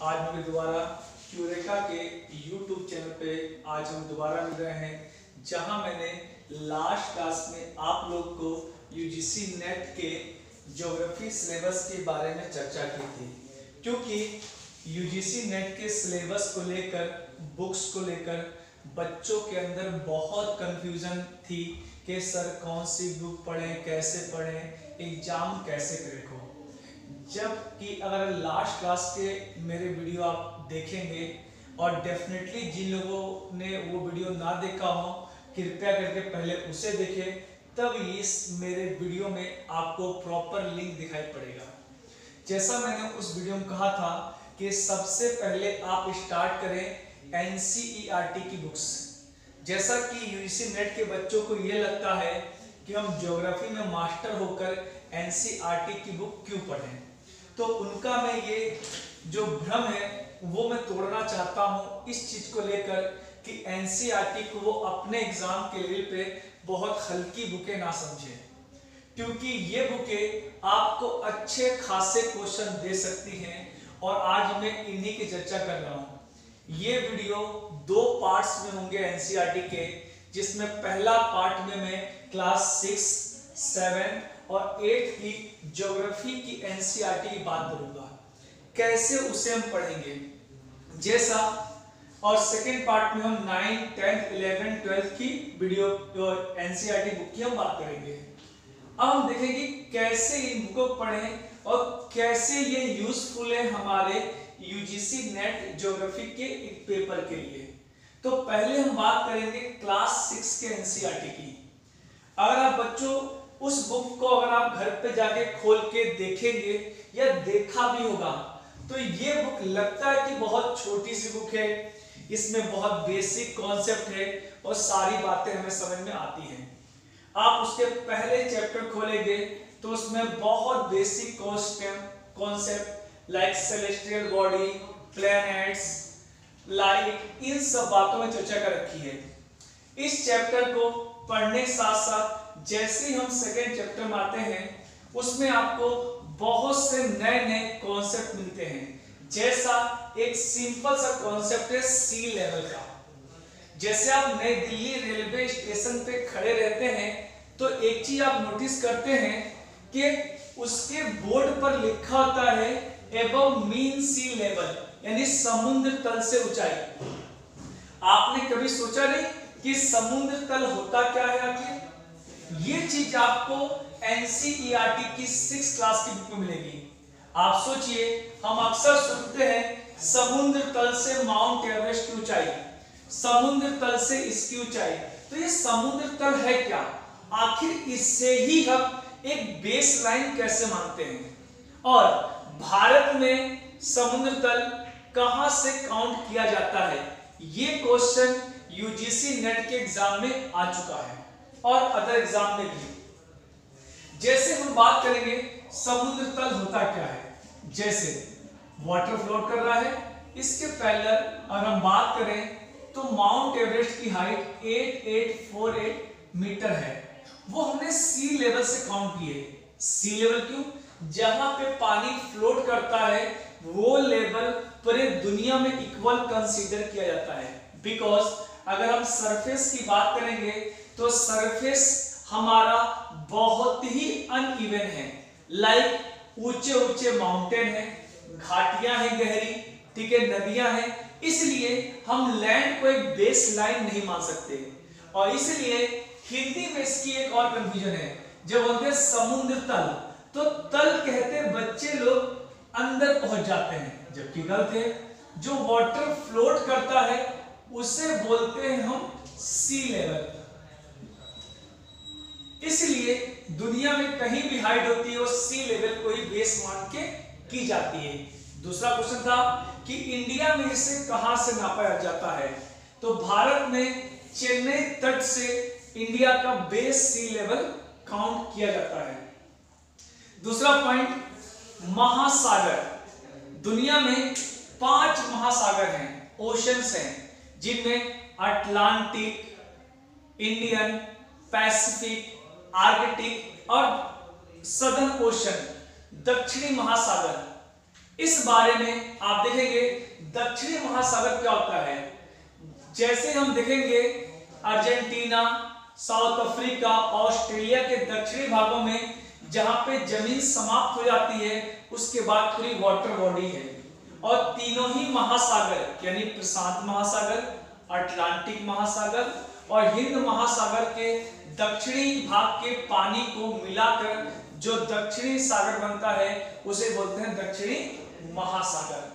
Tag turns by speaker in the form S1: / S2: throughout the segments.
S1: आज मैं दोबारा यूरेका के YouTube चैनल पे आज हम दोबारा मिल रहे हैं, जहां मैंने लास्ट क्लास में आप लोग को यूजीसी नेट के ज्योग्राफी सिलेबस के बारे में चर्चा की थी। क्योंकि यूजीसी नेट के सिलेबस को लेकर, बुक्स को लेकर बच्चों के अंदर बहुत कंफ्यूजन थी कि सर कौन सी बुक पढ़ें, कैसे पढ़ें, एग्जाम कैसे क्रैक हो। जबकि अगर लास्ट क्लास के मेरे वीडियो आप देखेंगे और डेफिनेटली जिन लोगों ने वो वीडियो ना देखा हो कृपया करके पहले उसे देखें, तब इस मेरे वीडियो में आपको प्रॉपर लिंक दिखाई पड़ेगा। जैसा मैंने उस वीडियो में कहा था कि सबसे पहले आप स्टार्ट करें एनसीईआरटी की बुक्स। जैसा कि यूजीसी नेट के बच्चों को ये लगता है कि हम ज्योग्राफी में मास्टर होकर एनसीईआरटी की बुक क्यों पढ़ें, तो उनका मैं ये जो भ्रम है वो मैं तोड़ना चाहता हूँ इस चीज को लेकर कि एनसीईआरटी को वो अपने एग्जाम के लेवल पे बहुत हल्की बुकें ना समझें, क्योंकि ये बुकें आपको अच्छे खासे क्वेश्चन दे सकती हैं। और आज मैं इन्हीं की चर्चा कर रहा हूँ। ये वीडियो दो पार्ट्स में होंगे एनसीईआरटी के, जिसमें पहला पार्ट में मैं क्लास 6, 7 और 8 की ज्योग्राफी की एनसीईआरटी की बात करूंगा, कैसे उसे हम पढ़ेंगे जैसा, और सेकेंड पार्ट में हम 9, 10, 11, 12 की वीडियो एनसीईआरटी बुक की हम बात करेंगे। अब हम देखेंगे कैसे इन बुकों को पढ़ें और कैसे ये यूजफुल है हमारे यूजीसी नेट ज्योग्राफी के एक पेपर के लिए। तो पहले हम बात करेंगे क्लास 6 के एनसीईआरटी की। अगर आप बच्चों उस बुक को अगर आप घर पे जाके खोल के देखेंगे या देखा भी होगा तो ये बुक लगता है कि बहुत छोटी सी बुक है, इसमें बहुत बेसिक कॉन्सेप्ट है और सारी बातें हमें समझ में आती हैं। आप उसके पहले चैप्टर खोलेंगे तो उसमें बहुत basic concept like celestial body, planets, light, इन सब बातों में चर्चा कर रखी है। इस चैप्टर को पढ़ने के साथ साथ जैसे ही हम सेकेंड चैप्टर में आते हैं उसमें आपको बहुत से नए नए कॉन्सेप्ट मिलते हैं। जैसा एक सिंपल सा कॉन्सेप्ट है सी लेवल का। जैसे आप नई दिल्ली रेलवे स्टेशन पे खड़े रहते हैं तो एक चीज आप नोटिस करते हैं कि उसके बोर्ड पर लिखा होता है अबव मीन सी लेवल, यानी समुद्र तल से ऊंचाई। आपने कभी सोचा नहीं कि समुद्र तल होता क्या है आखिर? ये चीज आपको एनसीईआरटी की 6 क्लास की बुक में मिलेगी। आप सोचिए, हम अक्सर सुनते हैं समुद्र तल से माउंट एवरेस्ट की ऊंचाई, समुद्र तल से इसकी ऊंचाई। तो ये समुद्र तल है क्या? आखिर इससे ही हम एक बेस लाइन कैसे मानते हैं? और भारत में समुद्र तल कहां से काउंट किया जाता है? ये क्वेश्चन यूजीसी नेट के एग्जाम में आ चुका है और अदर एग्जाम में भी। जैसे हम बात करेंगे समुद्र तल होता क्या है, जैसे वाटर फ्लोट कर रहा है, इसके पैरेलल अगर हम बात करें तो माउंट एवरेस्ट की हाइट 8848 मीटर है। वो हमने सी लेवल से काउंट किए। सी लेवल क्यों? जहां पे पानी फ्लोट करता है वो लेवल पूरे दुनिया में इक्वल कंसीडर किया जाता है। बिकॉज अगर हम सरफेस की बात करेंगे तो सरफेस हमारा बहुत ही अनइवन है। लाइक ऊंचे ऊंचे माउंटेन है, घाटियां हैं गहरी, ठीक है, नदियां हैं, इसलिए हम लैंड को एक बेस लाइन नहीं मान सकते। और इसलिए हिंदी में इसकी एक और कंफ्यूजन है, जब बोलते हैं समुद्र तल तो तल कहते बच्चे लोग अंदर पहुंच जाते हैं, जबकि गलत है। जो वाटर फ्लोट करता है उसे बोलते हैं हम सी लेवल। इसलिए दुनिया में कहीं भी हाइट होती है वो सी लेवल को ही बेस मान के की जाती है। दूसरा क्वेश्चन था कि इंडिया में इसे कहां से नापा जाता है? तो भारत में चेन्नई तट से इंडिया का बेस सी लेवल काउंट किया जाता है। दूसरा पॉइंट, महासागर। दुनिया में 5 महासागर हैं, ओशंस हैं, जिनमें अटलांटिक, इंडियन, पैसिफिक, आर्कटिक और सदर्न ओशन, दक्षिणी महासागर। इस बारे में आप देखेंगे दक्षिणी महासागर क्या होता है। जैसे हम देखेंगे अर्जेंटीना, साउथ अफ्रीका, ऑस्ट्रेलिया के दक्षिणी भागों में जहां पे जमीन समाप्त हो जाती है उसके बाद पूरी वाटर बॉडी है, और तीनों ही महासागर यानी प्रशांत महासागर, अटलांटिक महासागर और हिंद महासागर के दक्षिणी भाग के पानी को मिलाकर जो दक्षिणी सागर बनता है उसे बोलते हैं दक्षिणी महासागर।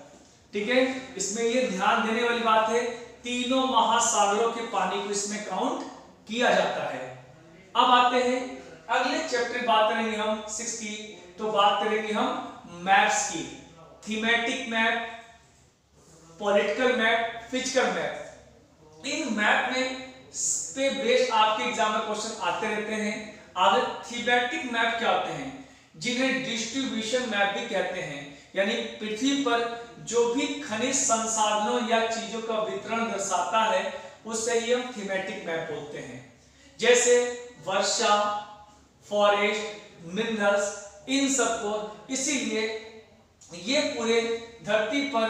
S1: ठीक है, इसमें ये ध्यान देने वाली बात है, तीनों महासागरों के पानी को इसमें काउंट किया जाता है। अब आते हैं अगले चैप्टर, बात करेंगे हम 6 की, तो बात करेंगे हम मैप्स की, thematic map, political map, physical map. इन मैप में पे बेस्ड आपके एग्जाम में क्वेश्चन आते रहते हैं। आगे थीमेटिक मैप क्या होते हैं, जिन्हें डिस्ट्रीब्यूशन मैप भी कहते हैं, यानी पृथ्वी पर जो भी खनिज संसाधनों या चीजों का वितरण दर्शाता है उससे ही हम थीमेटिक मैप बोलते हैं। जैसे वर्षा, फॉरेस्ट, मिनरल्स, इन सबको, इसीलिए ये पूरे धरती पर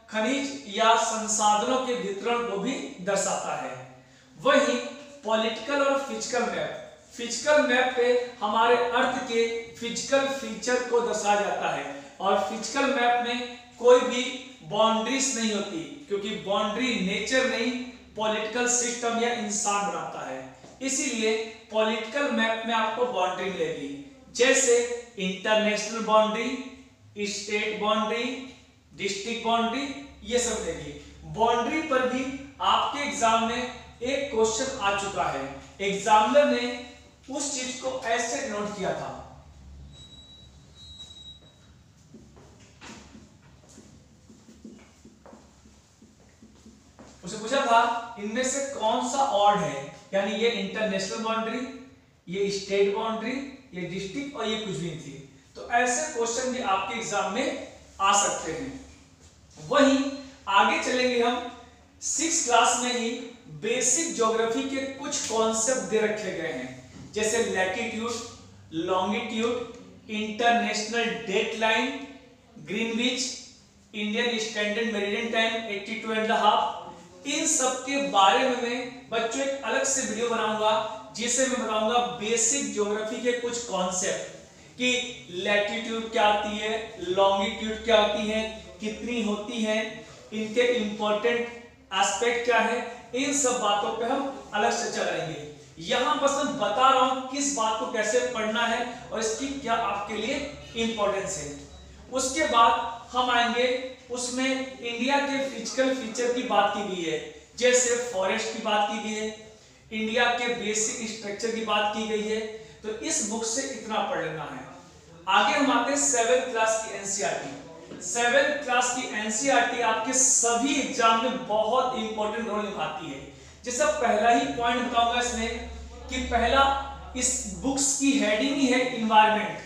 S1: खनिज या संसाधनों के वितरण को भी दर्शाता है। वही पॉलिटिकल और फिजिकल मैप, फिजिकल मैप पे हमारे अर्थ के फिजिकल फीचर को दर्शाया जाता है, और फिजिकल मैप में कोई भी बाउंड्रीज नहीं होती, क्योंकि बाउंड्री नेचर नहीं पॉलिटिकल सिस्टम या इंसान बनाता है, इसीलिए पॉलिटिकल मैप में आपको बाउंड्री मिलेगी। जैसे international boundary, state boundary, district boundary, ये सब मिलेगी। बाउंड्री पर भी आपके एग्जाम में एक क्वेश्चन आ चुका है, एग्जामिनर ने उस चीज को ऐसे नोट किया था, उसे पूछा था इनमें से कौन सा ऑड है, यानी ये इंटरनेशनल बाउंड्री, ये स्टेट बाउंड्री, ये डिस्ट्रिक्ट और ये कुछ भी नहीं थी। तो ऐसे क्वेश्चन भी आपके एग्जाम में आ सकते हैं। वहीं आगे चलेंगे हम 6 क्लास में ही बेसिक ज्योग्राफी के कुछ कॉन्सेप्ट दे रखे गए हैं, जैसे latitude, longitude, international date line, Greenwich, Indian standard meridian time 82.5। इन सब के बारे में मैं बच्चों एक अलग से वीडियो बनाऊंगा, जिसे मैं बताऊंगा बेसिक ज्योग्राफी के कुछ कॉन्सेप्ट कि लैटिट्यूड क्या होती है, लॉन्गिट्यूड क्या होती है, कितनी होती है, इनके इंपॉर्टेंट एस्पेक्ट क्या है, इन सब बातों पे हम अलग से चलाएंगे। यहां बस मैं बता रहा हूं किस बात को कैसे पढ़ना है और इसकी क्या आपके लिए इंपॉर्टेंस है। उसके बाद हम आएंगे, उसमें इंडिया के फिजिकल फीचर की बात की गई है, जैसे फॉरेस्ट की बात की गई है, इंडिया के बेसिक स्ट्रक्चर की बात की गई है। तो इस बुक से इतना पढ़ लेना है। आगे हम आते हैं 7th क्लास की एनसीईआरटी। 7th क्लास की एनसीईआरटी आपके सभी एग्जाम में बहुत इंपॉर्टेंट रोल निभाती है। जैसे पहला ही पॉइंट बताऊंगा इसमें कि पहला, इस बुक्स की हेडिंग ही है इन्वायरमेंट।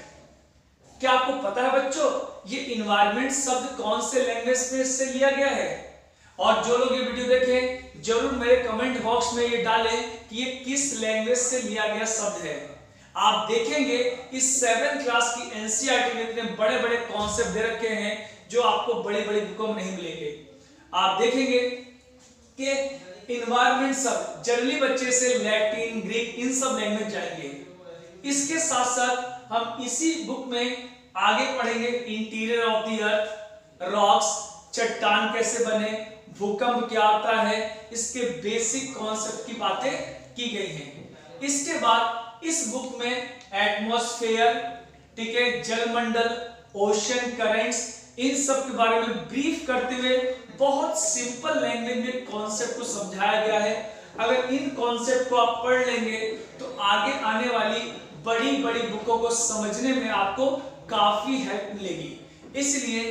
S1: क्या आपको पता है बच्चों ये इन्वायरमेंट शब्द कौन से लैंग्वेज में से लिया गया है? और जो लोग ये वीडियो देखें जरूर मेरे कमेंट बॉक्स में ये डालें कि ये किस लैंग्वेज से लिया गया शब्द है। आप देखेंगे इस 7th क्लास की एनसीईआरटी में इतने बड़े बड़े कॉन्सेप्ट दे रखे हैं जो आपको बड़ी बड़ी बुकों में नहीं मिलेंगे। आप देखेंगे कि इन्वायरमेंट शब्द जनरली बच्चे से लैटिन, ग्रीक, इन सब लैंग्वेज जाएंगे। इसके साथ साथ हम इसी बुक में आगे पढ़ेंगे interior of the earth, rocks, चट्टान कैसे बने, भूकंप क्या आता है, इसके बेसिक कॉन्सेप्ट की बातें की गई हैं। इसके बाद इस बुक में एटमॉस्फेयर, ठीक है, जलमंडल, ओशन करेंट्स, इन सब के बारे में ब्रीफ करते हुए बहुत सिंपल लैंग्वेज में कॉन्सेप्ट को समझाया गया है। अगर इन कॉन्सेप्ट को आप पढ़ लेंगे तो आगे आने वाली बड़ी बड़ी बुकों को समझने में आपको काफी हेल्प मिलेगी। इसलिए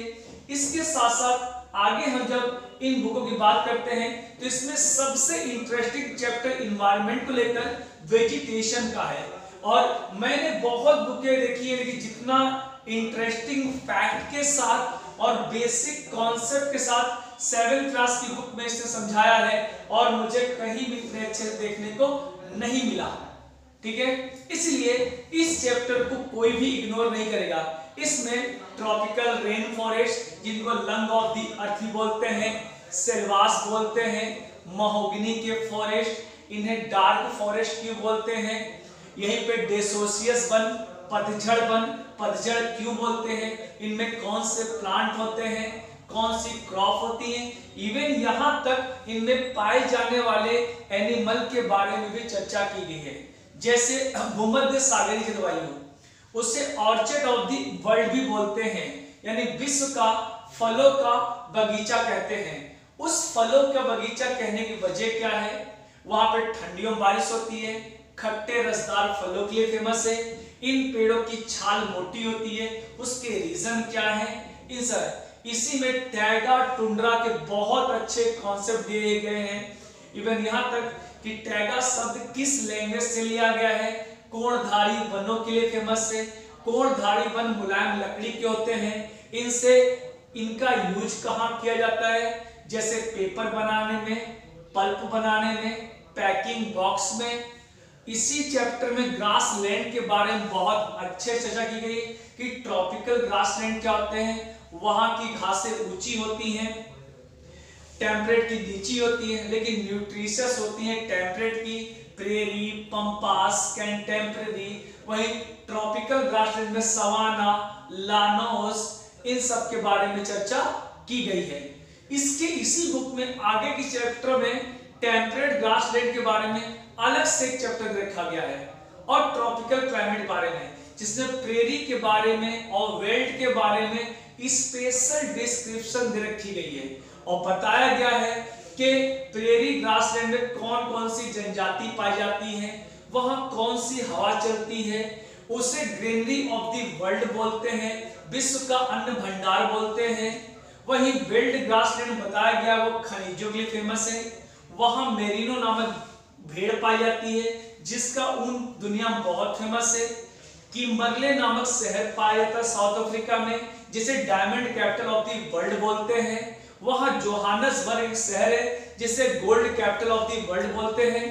S1: इसके साथ साथ आगे हम जब इन बुकों की बात करते हैं तो इसमें सबसे इंटरेस्टिंग चैप्टर इन्वायरमेंट को लेकर वेजिटेशन का है। और मैंने बहुत बुकें देखी है, लेकिन जितना इंटरेस्टिंग फैक्ट के साथ और बेसिक कॉन्सेप्ट के साथ 7th क्लास की बुक में इसने समझाया है और मुझे कहीं भी इतने अच्छे से देखने को नहीं मिला। ठीक है, इसलिए इस चैप्टर को कोई भी इग्नोर नहीं करेगा। इसमें ट्रॉपिकल रेन फॉरेस्ट, जिनको लंग ऑफ द अर्थ बोलते हैं, सेल्वास बोलते हैं, महोगनी के फॉरेस्ट, इन्हें डार्क फॉरेस्ट क्यों बोलते हैं, यहीं पे डेसोसियस वन, पतझड़ वन, पतझड़ क्यों बोलते हैं, इनमें कौन से प्लांट होते हैं, कौन सी क्रॉप होती है, इवन यहाँ तक इनमें पाए जाने वाले एनिमल के बारे में भी चर्चा की गई है। जैसे भूमध्य सागरीय जलवायु, उसे ऑर्चिड ऑफ द वर्ल्ड भी बोलते हैं, यानी विश्व का फलों का बगीचा कहते हैं। उस फलों का बगीचा कहने की वजह क्या है, वहां पर ठंडियों में बारिश होती है, खट्टे रसदार फलों के लिए फेमस है, इन पेड़ों की छाल मोटी होती है, उसके रीजन क्या है, इसी में टैगा टुंड्रा के बहुत अच्छे कॉन्सेप्ट दिए गए हैं। इवन यहाँ तक कि टैगा शब्द किस लैंग्वेज से लिया गया है, कोणधारी वनों के लिए फेमस है। कोणधारी वन मुलायम लकड़ी के होते हैं, इनसे इनका यूज कहाँ किया जाता है, जैसे पेपर बनाने में, पल्प बनाने में, पैकिंग बॉक्स में। इसी चैप्टर में ग्रासलैंड के बारे में बहुत अच्छे चर्चा की गई कि ट्रॉपिकल ग्रासलैंड क्या होते हैं, वहां की घासें ऊंची होती हैं, टेम्परेट की नीची होती है, लेकिन न्यूट्रिशियस होती हैं टेम्परेट की, प्रेरी, पंपास, कंटेम्परेरी। वहीं ट्रॉपिकल ग्रासलैंड में सवाना, लानोस, इन सब के बारे में चर्चा की गई है। इसके इसी बुक में आगे की चैप्टर में टेम्परेट ग्रासलैंड के बारे में अलग से एक चैप्टर रखा गया है, और ट्रॉपिकल क्लाइमेट के बारे में, जिसमें प्रेरी के बारे में और वेल्ट के बारे में स्पेशल डिस्क्रिप्शन दे रखी गई है, और बताया गया है कि प्रेरी ग्रासलैंड में कौन कौन सी जनजाति पाई जाती है, वहां कौन सी हवा चलती है, उसे ग्रीनरी ऑफ द वर्ल्ड बोलते हैं, विश्व का अन्न भंडार बोलते हैं। वहीं वेल्ड ग्रासलैंड बताया गया वो खनिजों के लिए फेमस है, वहां मेरिनो नामक भेड़ पाई जाती है जिसका ऊन दुनिया में बहुत फेमस है। किम्बरले नामक शहर पाया जाता है साउथ अफ्रीका में, जिसे diamond capital of the world बोलते हैं। वहां जोहान्सबर्ग एक शहर है जिसे gold capital of the world बोलते हैं।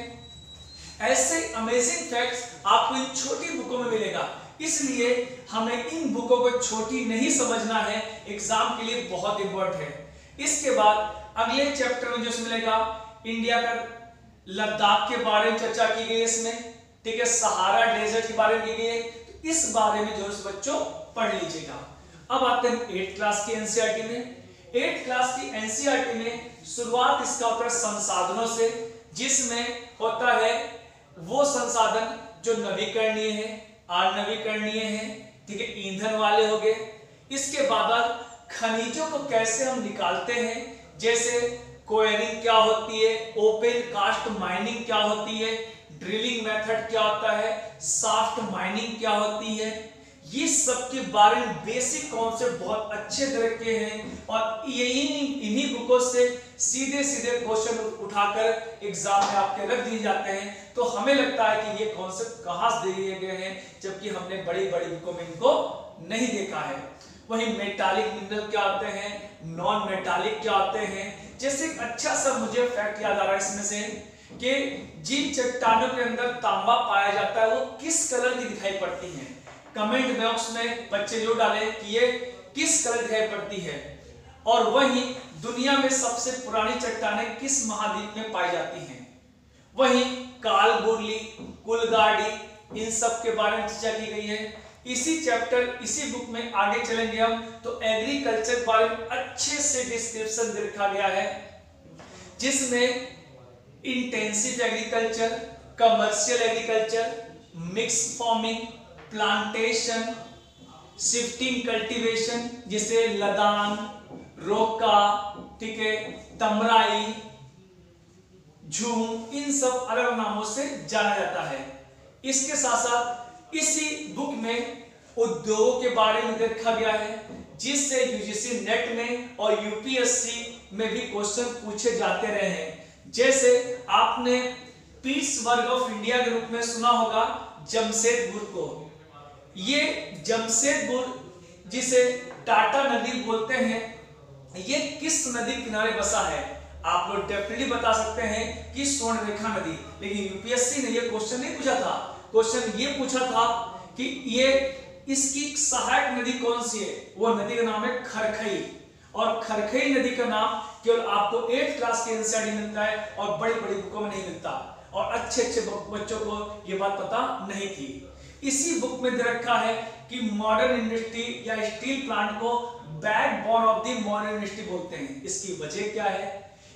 S1: ऐसे अमेजिंग फैक्ट्स आपको इन छोटी बुकों में मिलेगा, इसलिए हमें इन बुकों को छोटी नहीं समझना है, एग्जाम के लिए बहुत इंपॉर्टेंट है। इसके बाद अगले चैप्टर में जो मिलेगा, इंडिया का लद्दाख के बारे में चर्चा की गई इसमें, ठीक है, सहारा डेजर्ट के बारे में की गई है, तो इस बारे में जो बच्चों पढ़ लीजिएगा। अब आते हैं 8th क्लास की एनसीईआरटी में। 8th क्लास की एनसीईआरटी में शुरुआत इसका होता है संसाधनों से, जिसमें होता है वो संसाधन जो नवीकरणीय है, अनवीकरणीय है, ठीक है, ईंधन वाले हो गए। इसके बाद खनिजों को कैसे हम निकालते हैं, जैसे कोयरिंग क्या होती है, ओपन कास्ट माइनिंग क्या होती है, ड्रिलिंग मेथड क्या होता है, शाफ्ट माइनिंग क्या होती है, ये सब के बारे में बेसिक कॉन्सेप्ट बहुत अच्छे तरह के हैं, और यही इन्हीं बुकों से सीधे सीधे क्वेश्चन उठाकर एग्जाम में आपके रख दिए जाते हैं। तो हमें लगता है कि ये कॉन्सेप्ट कहाँ से दिए गए हैं, जबकि हमने बड़ी बड़ी बुकों में इनको नहीं देखा है। वहीं मेटालिक मिनरल क्या होते हैं, नॉन मेटालिक क्या होते हैं। जैसे एक अच्छा सा मुझे फैक्ट याद आ रहा है इसमें से कि जिन चट्टानों के अंदर तांबा पाया जाता है वो किस कलर की दिखाई पड़ती हैं। कमेंट बॉक्स में बच्चे जो डालें कि ये किस कलर दिखाई पड़ती है। और वहीं दुनिया में सबसे पुरानी चट्टानें किस महाद्वीप में पाई जाती हैं। वहीं कालबुर्ली, कुलगाड़ी, इन सब के बारे में चर्चा की गई है। इसी चैप्टर इसी बुक में आगे चलेंगे हम तो एग्रीकल्चर के बारे में अच्छे से डिस्क्रिप्शन दे रखा गया है, जिसमें intensive agriculture, commercial agriculture, mix farming, plantation, shifting cultivation, जिसे लदान, रोका, ठीक है, तमराई, झूम, इन सब अलग नामों से जाना जाता है। इसके साथ साथ इसी बुक में उद्योगों के बारे में देखा गया है, जिससे यूजीसी नेट में और यूपीएससी में भी क्वेश्चन पूछे जाते रहे हैं। जैसे आपने पीस वर्ग ऑफ इंडिया के रूप में सुना होगा जमशेदपुर को। ये जमशेदपुर जिसे टाटा नदी बोलते हैं, ये किस नदी किनारे बसा है? आप लोग डेफिनेटली बता सकते हैं कि स्वर्णरेखा नदी। लेकिन यूपीएससी ने ये क्वेश्चन नहीं पूछा था, क्वेश्चन ये पूछा था कि ये इसकी सहायक नदी कौन सी है। वो नदी का नाम है खरखई। और खरखई नदी का नाम केवल आपको 8th क्लास के एनसीईआरटी मिलता है और बड़ी बड़ी बुकों में नहीं मिलता, और अच्छे अच्छे बच्चों को ये बात पता नहीं थी। इसी बुक में दे रखा है कि मॉडर्न इंडस्ट्री या स्टील प्लांट को backbone of the modern industry बोलते हैं। इसकी वजह क्या है?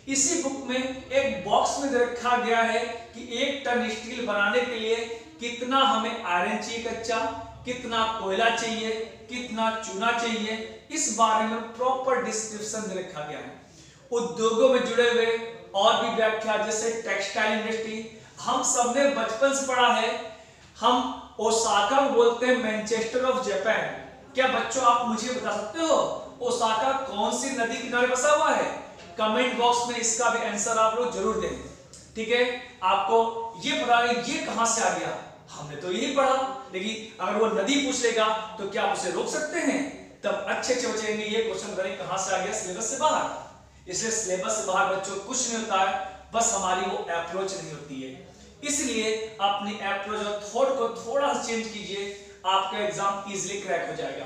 S1: इसी बुक में एक बॉक्स में दे रखा गया है कि 1 टन स्टील बनाने के लिए कितना हमें आयरन चाहिए कच्चा, कितना कोयला चाहिए, कितना चूना चाहिए, इस बारे में प्रॉपर डिस्क्रिप्शन दे रखा गया है। उद्योगों में जुड़े हुए और भी व्याख्या, जैसे टेक्सटाइल इंडस्ट्री, हम सबने बचपन से पढ़ा है, हम ओसाका बोलते हैं मैनचेस्टर ऑफ जापान। क्या बच्चों आप मुझे बता सकते हो ओसाका कौन सी नदी किनारे बसा हुआ है? कमेंट बॉक्स में इसका भी आंसर आप लोग जरूर दें। ठीक है, आपको ये पता है ये कहां से आ गया? हमने तो यही पढ़ा, लेकिन अगर वो नदी पूछ लेगा तो क्या आप उसे रोक सकते हैं? तब अच्छे अच्छे बच्चे ये क्वेश्चन करें कहां से आ गया, सिलेबस से बाहर। इसलिए सिलेबस से बाहर बच्चों कुछ नहीं होता है, बस हमारी वो अप्रोच नहीं होती है। इसलिए अपनी अप्रोच और थॉट को थोड़ा सा चेंज कीजिए, आपका एग्जाम इजीली क्रैक हो जाएगा।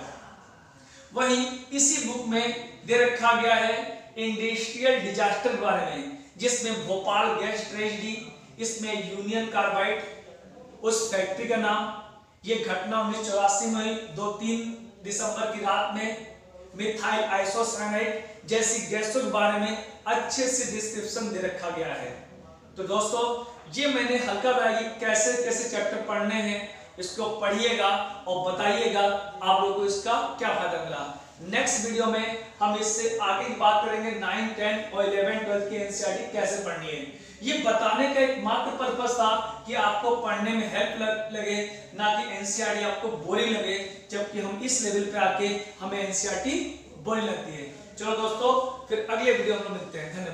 S1: वहीं इसी बुक में दे रखा गया है इंडस्ट्रियल डिजास्टर के बारे में, जिसमें भोपाल गैस ट्रेजेडी, इसमें यूनियन कार्बाइड उस फैक्ट्री का नाम, ये घटना 1984 में हुई 2-3 दिसंबर की रात में, मिथाइल आइसोसाइनाइड जैसी गैसों के बारे में अच्छे से डिस्क्रिप्शन दे रखा गया है। तो दोस्तों ये मैंने हल्का बताया कि कैसे कैसे चैप्टर पढ़ने हैं, इसको पढ़िएगा और बताइएगा आप लोगों को इसका क्या फायदा मिला। नेक्स्ट वीडियो में हम इससे आगे की बात करेंगे 9, 10 और 11, 12 की एनसीईआरटी कैसे पढ़नी है। ये बताने का एक मात्र पर्पस था कि आपको पढ़ने में हेल्प लगे, ना कि एनसीईआरटी आपको बोरिंग लगे, जबकि हम इस लेवल पे आके हमें एनसीईआरटी बोरिंग लगती है। चलो दोस्तों, फिर अगले वीडियो में मिलते हैं।